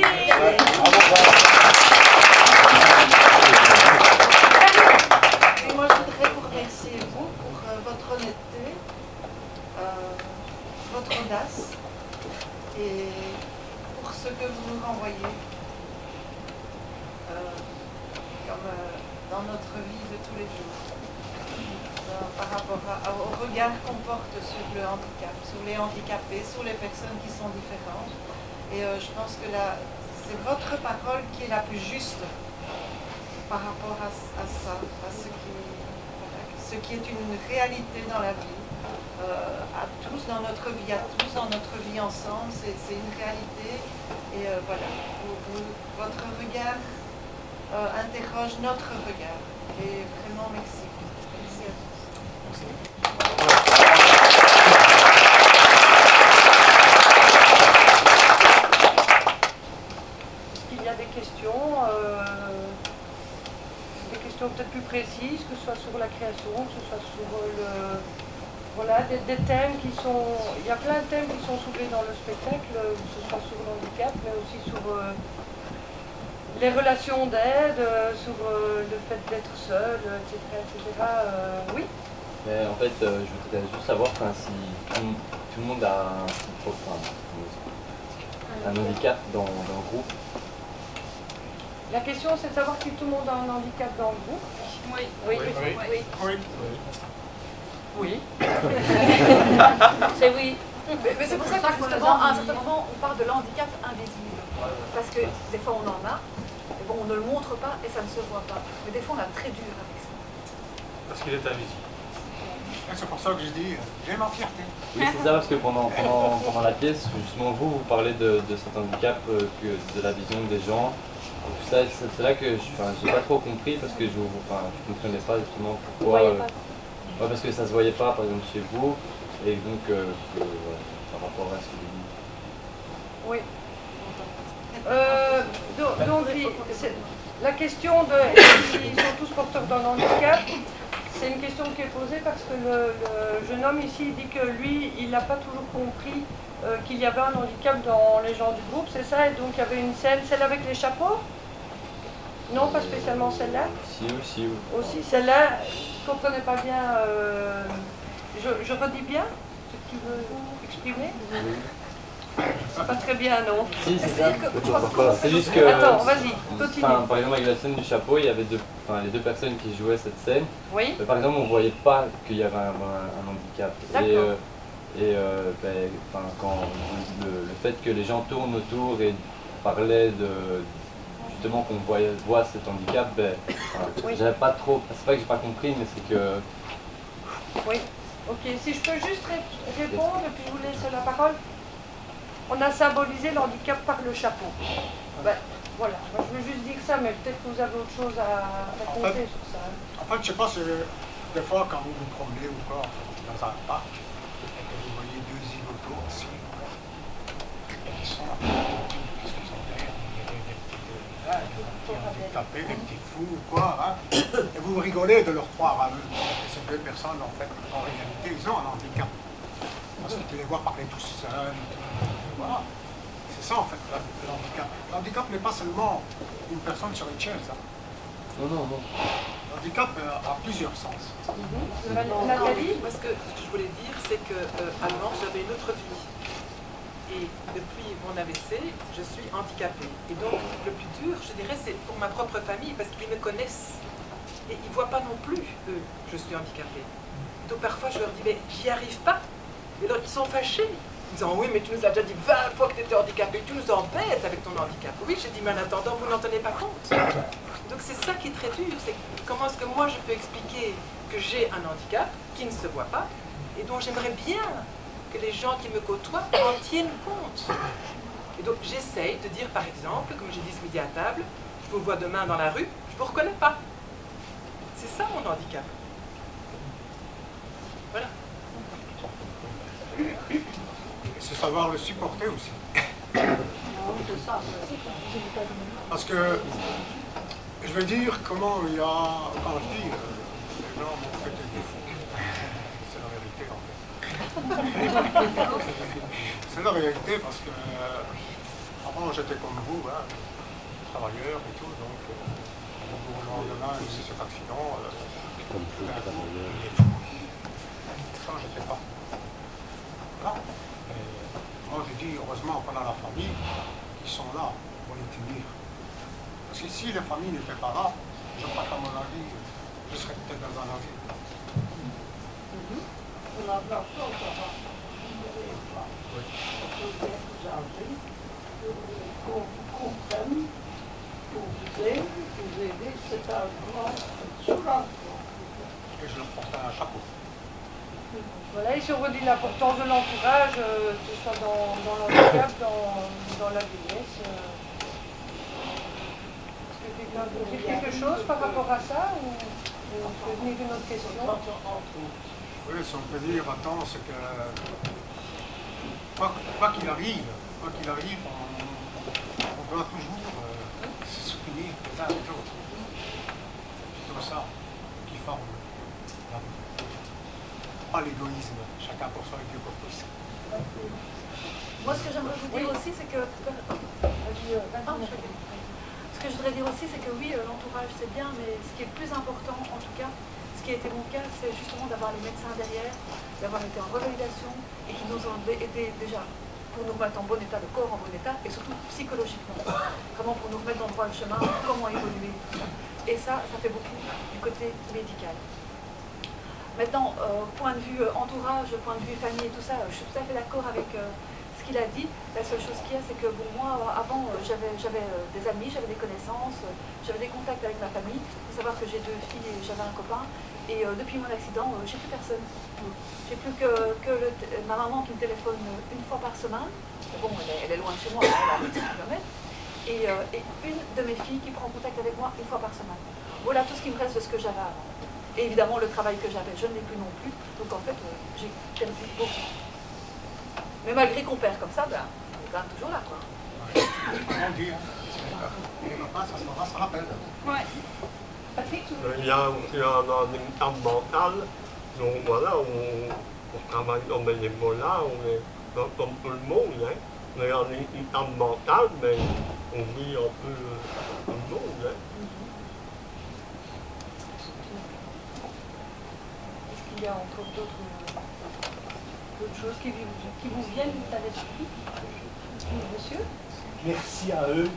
Et moi, je voudrais vous remercier, vous, pour votre honnêteté, votre audace et pour ce que vous nous renvoyez comme dans notre vie de tous les jours, par rapport au regard qu'on porte sur le handicap, sur les handicapés, sur les personnes qui sont différentes. Et je pense que c'est votre parole qui est la plus juste par rapport à ça, à ce qui... Voilà, ce qui est une réalité dans la vie, à tous, dans notre vie, à tous, dans notre vie ensemble, c'est une réalité. Et voilà, votre regard interroge notre regard. Et vraiment, merci. Merci à tous. Est-ce qu'il y a des questions peut-être plus précises, que ce soit sur la création, que ce soit sur le... Voilà, des thèmes qui sont... Il y a plein de thèmes qui sont soulevés dans le spectacle, que ce soit sur le handicap, mais aussi sur les relations d'aide, sur le fait d'être seul, etc. Oui. Mais en fait, je voudrais juste savoir si tout le monde a un handicap dans le groupe. La question, c'est de savoir si tout le monde a un handicap dans le groupe. Oui. Oui. Oui. C'est oui. Mais c'est pour ça que justement, à un certain moment, on parle de l'handicap invisible. Parce que des fois, on en a, mais bon, on ne le montre pas et ça ne se voit pas. Mais des fois, on a très dur avec ça. Parce qu'il est invisible. C'est pour ça que je dis, j'ai ma fierté. Oui, c'est ça, parce que pendant la pièce, justement, vous parlez de cet handicap, de la vision des gens. C'est là que j'ai pas trop compris, parce que je comprenais pas justement pourquoi. Ouais, parce que ça se voyait pas, par exemple, chez vous, et donc par rapport à ce que vous dites. Oui. Donc, la question de s'ils sont tous porteurs d'un handicap, c'est une question qui est posée parce que le jeune homme ici dit que lui, il n'a pas toujours compris qu'il y avait un handicap dans les gens du groupe, c'est ça? Et donc il y avait une scène, celle avec les chapeaux? Non, pas spécialement celle-là? Si, aussi. Oui. Aussi, celle-là, je ne comprenais pas bien. Je redis bien ce que tu veux exprimer? Pas très bien, non? Si, c'est ça. C'est juste que... Attends, vas-y, continue. Par exemple, avec la scène du chapeau, il y avait les deux personnes qui jouaient cette scène. Oui. Mais par exemple, on ne voyait pas qu'il y avait un handicap. Quand le fait que les gens tournent autour et parlaient justement qu'on voit cet handicap, j'avais pas trop... C'est pas que j'ai pas compris, mais c'est que... Oui, ok. Si je peux juste répondre, et puis je vous laisse la parole. On a symbolisé le handicap par le chapeau. Voilà, moi, je veux juste dire ça, mais peut-être que vous avez autre chose à raconter sur ça. En fait, je sais pas si des fois, quand vous vous promenez ou quoi, dans un parc, et que vous voyez deux zigotos aussi, et qui sont handicapés, des petits fous ou quoi, hein, et vous rigolez de leur croire à eux. Et ces deux personnes, en fait, en réalité, ils ont un handicap. Parce que tu les vois parler tout seuls. Voilà. C'est ça, en fait, le handicap. L'handicap n'est pas seulement une personne sur une chaise. Hein. Non. L'handicap a plusieurs sens. Nathalie, moi, ce que je voulais dire, c'est qu'avant, j'avais une autre vie. Et depuis mon AVC, je suis handicapée. Et donc, le plus dur, je dirais, c'est pour ma propre famille, parce qu'ils me connaissent. Et ils ne voient pas non plus, eux, que je suis handicapée. Donc, parfois, je leur dis, mais j'y arrive pas. Et donc, ils sont fâchés. Ils disent, oui, mais tu nous as déjà dit 20 fois que tu étais handicapé. Tu nous embêtes avec ton handicap. Oui, j'ai dit, mais en attendant, vous n'en tenez pas compte. Donc, c'est ça qui est très dur. C'est comment est-ce que moi, je peux expliquer que j'ai un handicap qui ne se voit pas et dont j'aimerais bien que les gens qui me côtoient en tiennent compte. Et donc j'essaye de dire par exemple, comme j'ai dit ce midi à table, je vous vois demain dans la rue, je ne vous reconnais pas. C'est ça mon handicap. Voilà. C'est savoir le supporter aussi. Parce que, je veux dire, comment il y a, quand je dis, les gens m'ont fait des défauts. C'est la vérité en fait. C'est la réalité parce que, avant j'étais comme vous, hein, travailleur et tout, donc, au lendemain, il y a eu cet accident. Comme tout travailleur. Il est fou. Ça, j'étais pas. Voilà. Moi, je dis, heureusement qu'on a la famille qui sont là pour les tenir. Parce que si les familles n'étaient pas là, je crois qu'à mon avis, je serais peut-être dans un avion. On a plein de choses, qu'on vous comprenne, qu'on vous aide, vous aider, c'est un grand soulagement. et je leur porte un chapeau. Voilà, et si on redit l'importance de l'entourage, que ce soit dans l'handicap, dans la vieillesse. Est-ce que quelqu'un veut dire quelque chose par rapport à ça ou on peut venir une autre question? Oui, si on peut dire, attends, c'est que quoi qu'il arrive, on doit toujours se soutenir les uns les autres. C'est plutôt ça qui forme la vie. Pas l'égoïsme, chacun pour soi et Dieu pour tous. Moi, ce que j'aimerais vous dire aussi, c'est que... Ce que je voudrais dire aussi, c'est que oui, l'entourage, c'est bien, mais ce qui est le plus important, en tout cas, ce qui a été mon cas, c'est justement d'avoir les médecins derrière, d'avoir été en revalidation et qui nous ont aidé déjà pour nous remettre en bon état, le corps en bon état, et surtout psychologiquement. Vraiment pour nous remettre dans le droit chemin, comment évoluer, tout ça. Et ça fait beaucoup du côté médical. Maintenant, point de vue entourage, point de vue famille et tout ça, je suis tout à fait d'accord avec ce qu'il a dit. La seule chose qu'il y a, c'est que bon, moi, avant, j'avais des amis, j'avais des connaissances, j'avais des contacts avec ma famille. Il faut savoir que j'ai 2 filles et j'avais un copain. Et depuis mon accident, j'ai plus personne. J'ai plus que ma maman qui me téléphone 1 fois par semaine. Bon, elle est loin de chez moi, elle est à 10 km. Et une de mes filles qui prend contact avec moi 1 fois par semaine. Voilà tout ce qui me reste de ce que j'avais avant. Et évidemment, le travail que j'avais, je ne l'ai plus non plus. Donc en fait, j'ai perdu beaucoup. Mais malgré qu'on perd comme ça, ben, on est quand même toujours là, quoi. On dit, les papas, ça se rappelle. Ouais. Patrick, Il y a aussi un handicap mental. Donc voilà, on travaille dans les bénévolat, on est comme tout le monde. Hein. On est un handicap mental, mais on vit un peu tout le monde. Hein. Il y a entre d'autres choses qui vous viennent à l'esprit. Monsieur? Merci à eux.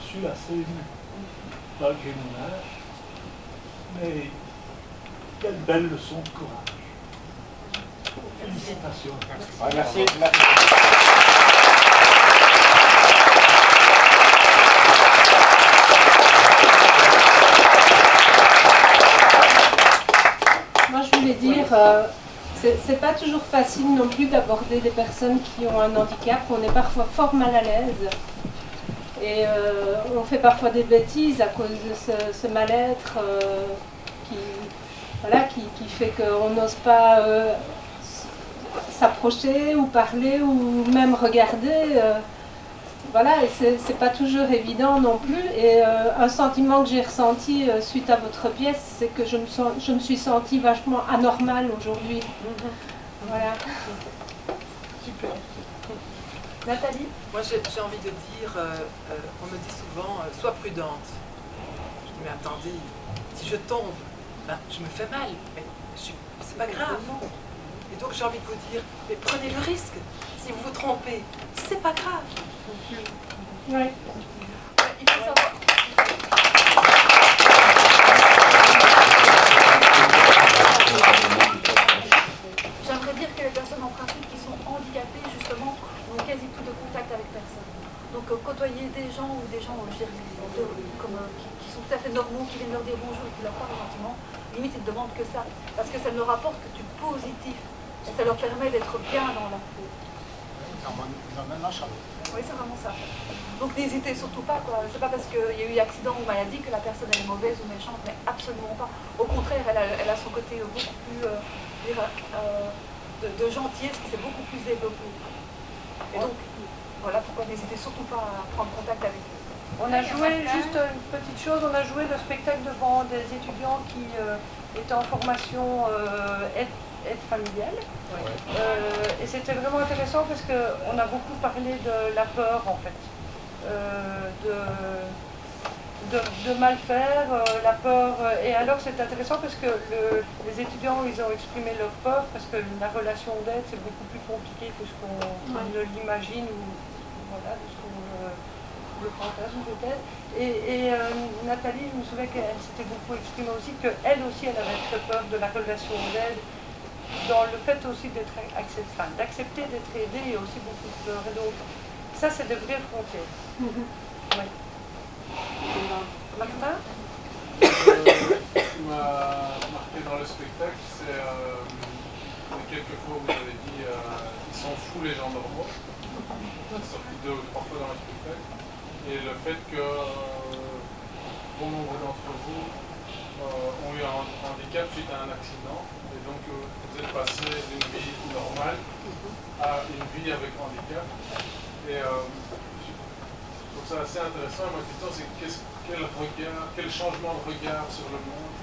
Je suis assez ému, malgré mon âge, mais quelle belle leçon de courage. Félicitations. Merci. Moi, je voulais dire, c'est pas toujours facile non plus d'aborder des personnes qui ont un handicap. On est parfois fort mal à l'aise. Et on fait parfois des bêtises à cause de ce mal-être qui fait qu'on n'ose pas s'approcher ou parler ou même regarder. Voilà, et c'est pas toujours évident non plus. Et un sentiment que j'ai ressenti suite à votre pièce, c'est que je me suis sentie vachement anormale aujourd'hui. Voilà. Super. Nathalie? Moi, j'ai envie de dire, on me dit souvent, sois prudente. Je dis, mais attendez, si je tombe, ben, je me fais mal, mais c'est pas grave. Et donc, j'ai envie de vous dire, mais prenez le risque. Si vous vous trompez, c'est pas grave. Ouais. Il faut savoir. J'aimerais dire que les personnes en principe qui sont handicapées, justement, n'ont quasi plus de contact avec personne. Donc côtoyer des gens ou des gens, je dirais, qui sont tout à fait normaux, qui viennent leur dire bonjour et qui leur parlent gentiment, limite ils ne demandent que ça, parce que ça ne leur apporte que du positif. Et ça leur permet d'être bien dans leur peau. Ils emmènent la chaleur. Oui, c'est vraiment ça. Donc n'hésitez surtout pas, quoi. C'est pas parce qu'il y a eu accident ou maladie que la personne est mauvaise ou méchante, mais absolument pas. Au contraire, elle a son côté beaucoup plus de gentillesse qui s'est beaucoup plus développé. Et donc, voilà pourquoi n'hésitez surtout pas à prendre contact avec eux. On a joué, juste une petite chose, on a joué le spectacle devant des étudiants qui étaient en formation aide familiale. Et c'était vraiment intéressant parce qu'on a beaucoup parlé de la peur en fait. De mal faire, la peur. Et alors c'est intéressant parce que les étudiants ils ont exprimé leur peur parce que la relation d'aide c'est beaucoup plus compliqué que ce qu'on ne l'imagine ou voilà, de ce qu'on le fantasme peut-être. Et Nathalie, je me souviens qu'elle s'était beaucoup exprimée aussi, qu'elle aussi elle avait très peur de la relation d'aide, dans le fait aussi d'accepter d'être aidée et aussi beaucoup de peur. Et donc ça c'est de vraies frontières. Oui. Martin? quelquefois vous avez dit ils sont fous les gens normaux. C'est sorti 2 ou 3 fois dans le spectacle. Et le fait que bon nombre d'entre vous ont eu un handicap suite à un accident. Et donc vous êtes passé d'une vie normale à une vie avec handicap. Et je trouve ça assez intéressant. Ma question c'est quel changement de regard sur le monde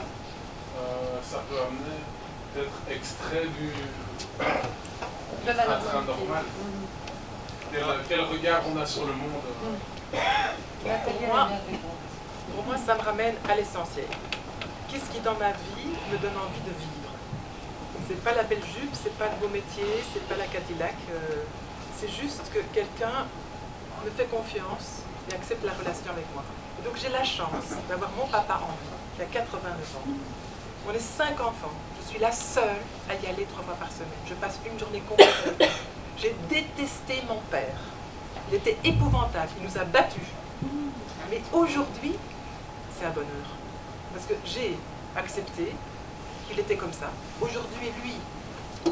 ça peut amener d'être extrait de la train normal. Quel regard on a sur le monde Pour moi, ça me ramène à l'essentiel. Qu'est-ce qui dans ma vie me donne envie de vivre? C'est pas la belle jupe, c'est pas le beau métier, c'est pas la Cadillac. C'est juste que quelqu'un me fait confiance et accepte la relation avec moi. Et donc j'ai la chance d'avoir mon papa en vie, qui a 89 ans. On est 5 enfants. Je suis la seule à y aller 3 fois par semaine. Je passe une journée complète. J'ai détesté mon père. Il était épouvantable. Il nous a battus. Mais aujourd'hui, c'est un bonheur. Parce que j'ai accepté qu'il était comme ça. Aujourd'hui, lui,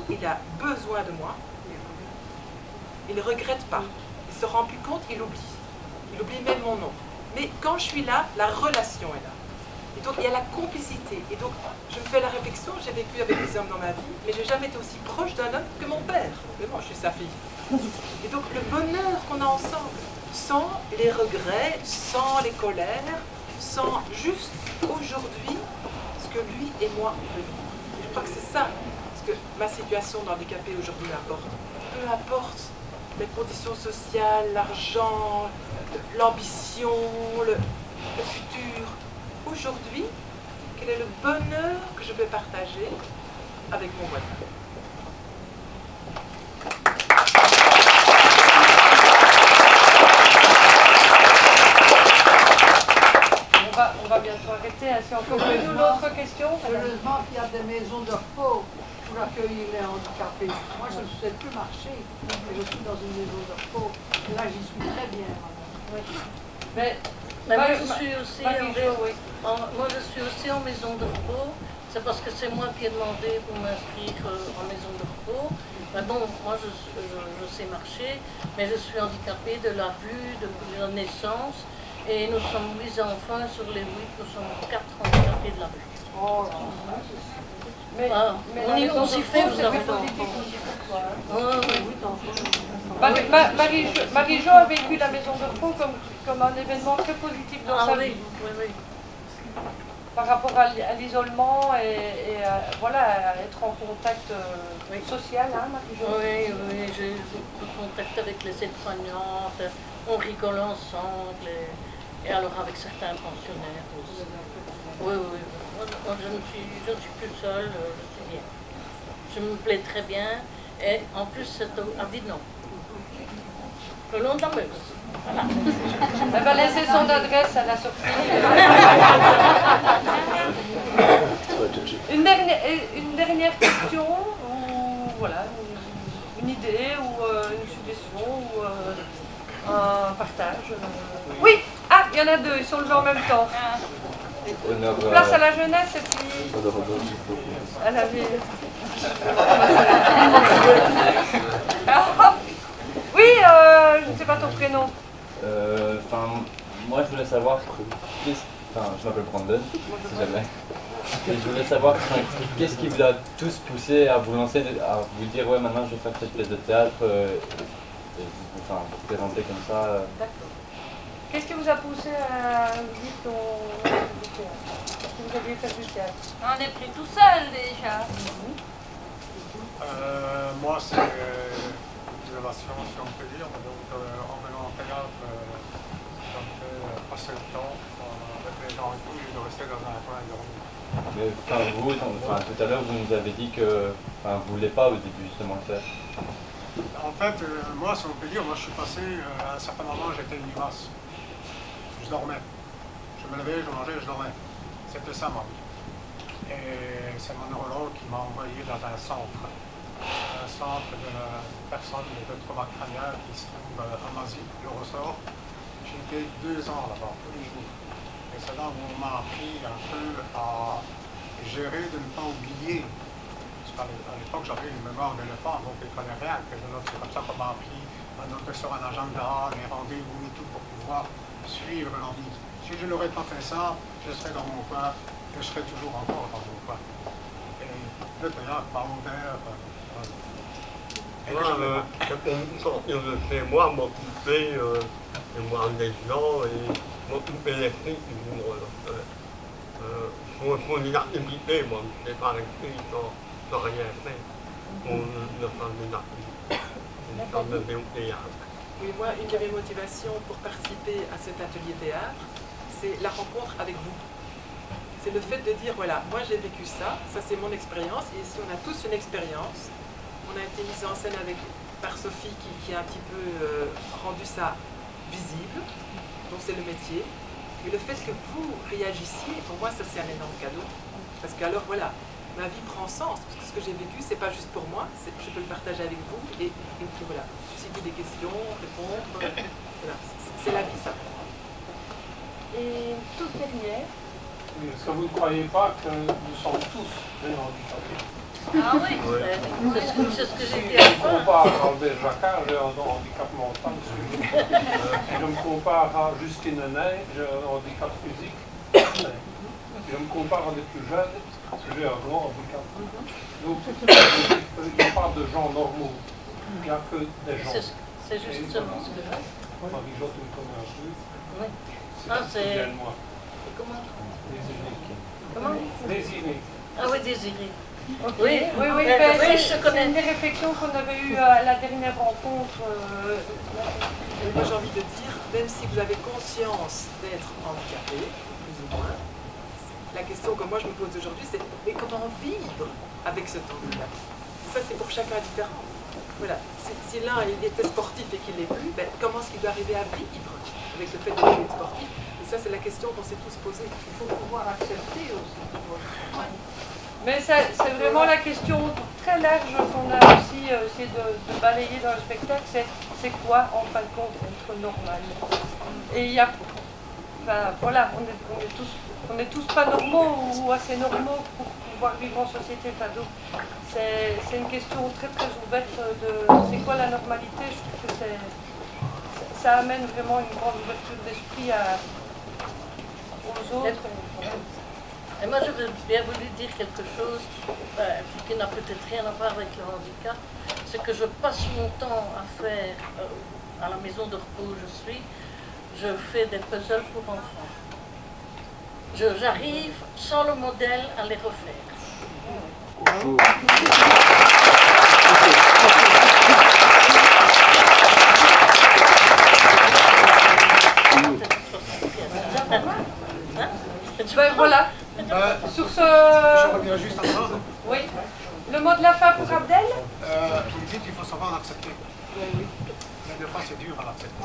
il a besoin de moi. Il ne regrette pas. Il se rend plus compte, il oublie. Il oublie même mon nom. Mais quand je suis là, la relation est là. Et donc il y a la complicité. Et donc je me fais la réflexion, j'ai vécu avec des hommes dans ma vie, mais j'ai jamais été aussi proche d'un homme que mon père. Mais moi, je suis sa fille. Et donc le bonheur qu'on a ensemble, sans les regrets, sans les colères, sans juste aujourd'hui ce que lui et moi on peut vivre. Et je crois que c'est ça ce que ma situation d'handicapé aujourd'hui m'apporte. Peu importe les conditions sociales, l'argent, l'ambition, le futur. Aujourd'hui, quel est le bonheur que je peux partager avec mon voisin? On va bientôt arrêter. Si on peut une autre question. Heureusement qu'il y a des maisons de repos pour accueillir les handicapés. Moi, je ne sais plus marcher, mais je suis dans une maison de repos. Et là, j'y suis très bien. Oui. Mais moi, je suis aussi en maison de repos. C'est parce que c'est moi qui ai demandé pour m'inscrire en maison de repos. Mais bon, moi, je sais marcher, mais je suis handicapée de la vue depuis la naissance. Et nous sommes 8 enfants, sur les 8, nous sommes 4 handicapés de la vue. Oh là. On s'y fait, vous avez Marie-Jo a vécu la maison de repos comme un événement très positif dans sa vie. Oui. Par rapport à l'isolement et voilà, à être en contact social, hein, Marie-Jo? Oui, j'ai beaucoup de contact avec les aides-soignantes, on rigole ensemble, et alors avec certains pensionnaires aussi. Oui. Moi, je ne suis plus seule, je suis bien. Je me plais très bien, et en plus, c'est à Dinan. Le long de la Meuse. Voilà. Elle va laisser son adresse à la sortie. Une dernière question, ou voilà, une idée, ou une suggestion, ou un partage. Oui! Ah, il y en a 2, ils sont levés en même temps. Place à la jeunesse et puis à la ville. Oui, je ne sais pas ton prénom. Moi je voulais savoir, je m'appelle Brandon, si jamais. Et je voulais savoir qu'est-ce qui vous a tous poussé à vous lancer, à vous dire ouais maintenant je vais faire cette pièce de théâtre, et vous présenter comme ça. D'accord. Qu'est-ce qui vous a poussé à vous dire du théâtre? Est-ce que vous aviez fait du théâtre? On est pris tout seul déjà. Moi, c'est une relation, si on peut dire. Donc, en venant au théâtre, ça me fait passer le temps avec les gens et tout, et de rester dans un coin et dormir. Mais tout à l'heure, vous nous avez dit que vous ne voulez pas au début justement le faire. En fait, moi, si on peut dire, moi je suis passé, à un certain moment, j'étais une limace. Je dormais. Je me levais, je mangeais, je dormais. C'était ça ma vie. Et c'est mon neurologue qui m'a envoyé dans un centre de personnes de trauma crânien qui se trouve à Mazie, le ressort. J'ai été 2 ans là-bas, tous les jours. Et c'est là où on m'a appris un peu à gérer, de ne pas oublier. Parce à l'époque, j'avais une mémoire d'éléphant, donc il ne fallait rien que je note. C'est comme ça qu'on m'a appris à noter sur un agenda, les rendez-vous et tout, pour pouvoir suivre la vie. Si je n'aurais pas fait ça, je serais dans mon coin, je serais toujours encore dans mon coin. Et le théâtre, pas ouvert. Moi, quand on sortir de chez moi, m'occuper de voir des gens et m'occuper des filles qui vont pour une activité, moi, je ne sais pas rester sans rien faire. Pour ne pas une activité. Une sorte de théâtre. Oui, moi, une de mes motivations pour participer à cet atelier théâtre, c'est la rencontre avec vous. C'est le fait de dire, voilà, moi j'ai vécu ça, ça c'est mon expérience, et ici on a tous une expérience. On a été mis en scène par Sophie qui a un petit peu rendu ça visible, donc c'est le métier. Et le fait que vous réagissiez, pour moi ça c'est un énorme cadeau. Parce que alors voilà, ma vie prend sens, parce que ce que j'ai vécu, c'est pas juste pour moi, je peux le partager avec vous, et puis voilà, susciter des questions, répondre, voilà, c'est la vie ça. Et toute dernière. Est-ce que vous ne croyez pas que nous sommes tous des handicapés? Ah oui, c'est ce que j'ai dit Si je me compare à Albert Jacquard, j'ai un handicap mental. Si je me compare à Justine Ney, j'ai un handicap physique. Si je me compare à des plus jeunes, j'ai un grand handicap. Donc, il n'y a pas de gens normaux, il n'y a que des gens. C'est justement ce que je veux. Marie-Jo, tu me connais un peu. Oui. C'est bien moi. Comment? Les uniques. Comment? Les uniques. Ah oui, Désiré. Okay. Oui, oui, c'est une des réflexions qu'on avait eues à la dernière rencontre. Moi j'ai envie de dire, même si vous avez conscience d'être handicapé, plus ou moins, la question que moi je me pose aujourd'hui, c'est mais comment vivre avec ce handicap? Ça c'est pour chacun différent. Voilà. Si l'un il était sportif et qu'il ne l'est plus, ben, comment est-ce qu'il doit arriver à vivre avec le fait d'être sportif? Et ça c'est la question qu'on s'est tous posée. Il faut pouvoir accepter aussi. Mais c'est vraiment la question très large qu'on a aussi essayé de balayer dans le spectacle, c'est quoi en fin de compte être normal. Et il y a, ben, voilà, on est tous pas normaux ou assez normaux pour pouvoir vivre en société. Enfin, donc c'est une question très très ouverte de c'est quoi la normalité. Je trouve que ça amène vraiment une grande ouverture d'esprit aux autres. Et moi, je veux bien voulu dire quelque chose qui n'a peut-être rien à voir avec le handicap. C'est que je passe mon temps à faire, à la maison de repos où je suis, je fais des puzzles pour enfants. J'arrive, sans le modèle, à les refaire. Ben, voilà. Sur ce... Je reviens juste à ça. Oui. Le mot de la fin pour Abdel? Vous me dites qu'il faut savoir l'accepter. Oui. Mais des fois, c'est dur à l'accepter.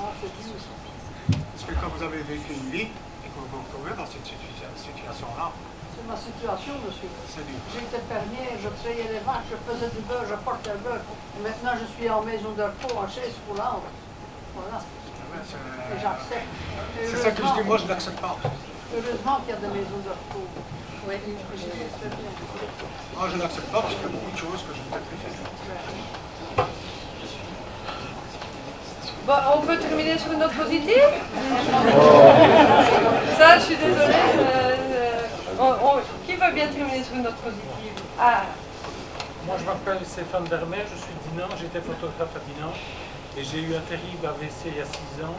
Parce que quand vous avez vécu une vie et que vous vous retrouvez dans cette situation-là, c'est ma situation, monsieur. C'est dur. J'étais fermier, je trayais les vaches, je faisais du beurre, je portais le beurre. Et maintenant, je suis en maison de repos, en chaise roulante. Voilà. Et j'accepte. C'est ça que je dis, moi, je n'accepte pas. Heureusement qu'il y a des maisons de repos. Oui. Moi, je n'accepte pas parce qu'il y a beaucoup de choses que je ne peux plus faire. Bon, on peut terminer sur une note positive? Ça, je suis désolée. Qui veut bien terminer sur une note positive? Ah. Moi, je m'appelle Stéphane Vermeer, je suis Dinan, j'étais photographe à Dinan et j'ai eu un terrible AVC il y a 6 ans.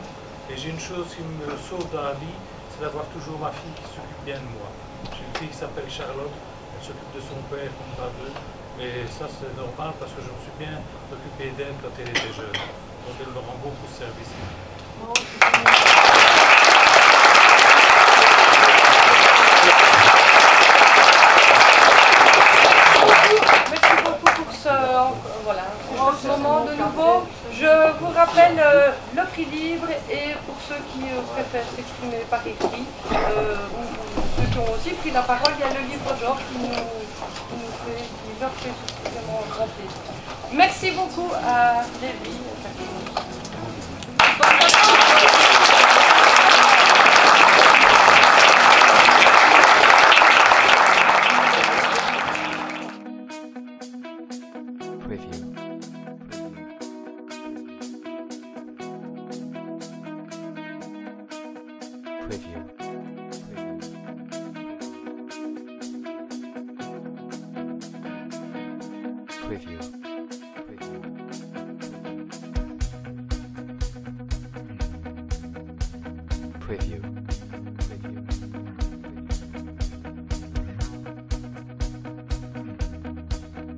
Et j'ai une chose qui me sauve dans la vie, c'est d'avoir toujours ma fille qui s'occupe bien de moi. J'ai une fille qui s'appelle Charlotte, elle s'occupe de son père comme pas d'eux. Et ça, c'est normal parce que je me suis bien occupé d'elle quand elle était jeune. Donc elle me rend beaucoup de service. Merci beaucoup pour ce moment de nouveau. Je vous rappelle le prix libre et pour ceux qui préfèrent s'exprimer par écrit, ou ceux qui ont aussi pris la parole, il y a le livre d'or qui leur fait suffisamment grand plaisir. Merci beaucoup à Lévi. Preview. Preview.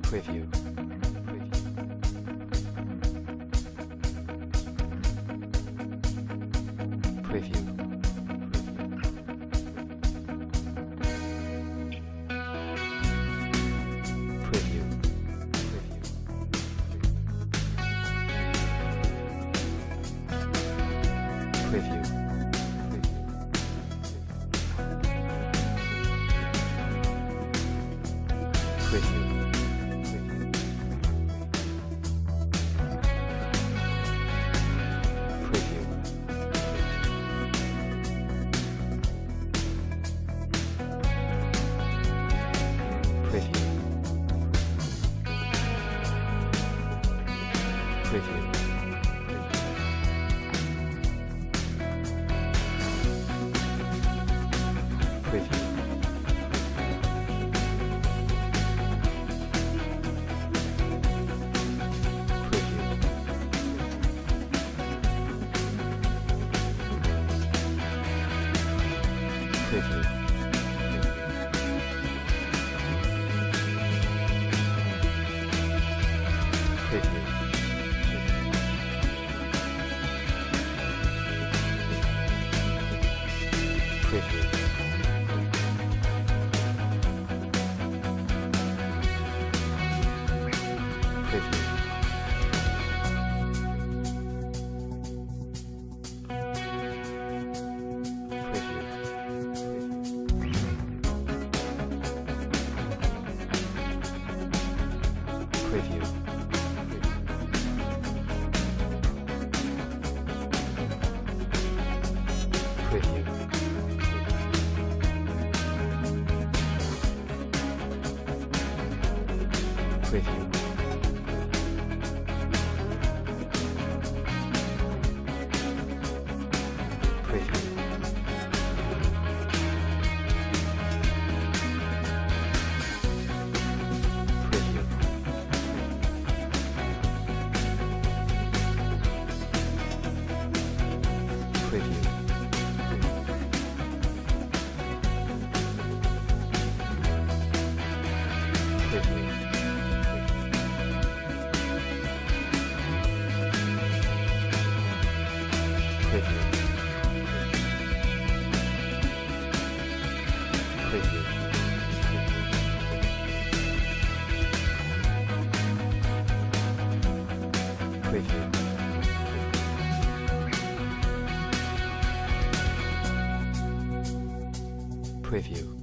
Preview. Preview. Preview. Preview. Preview.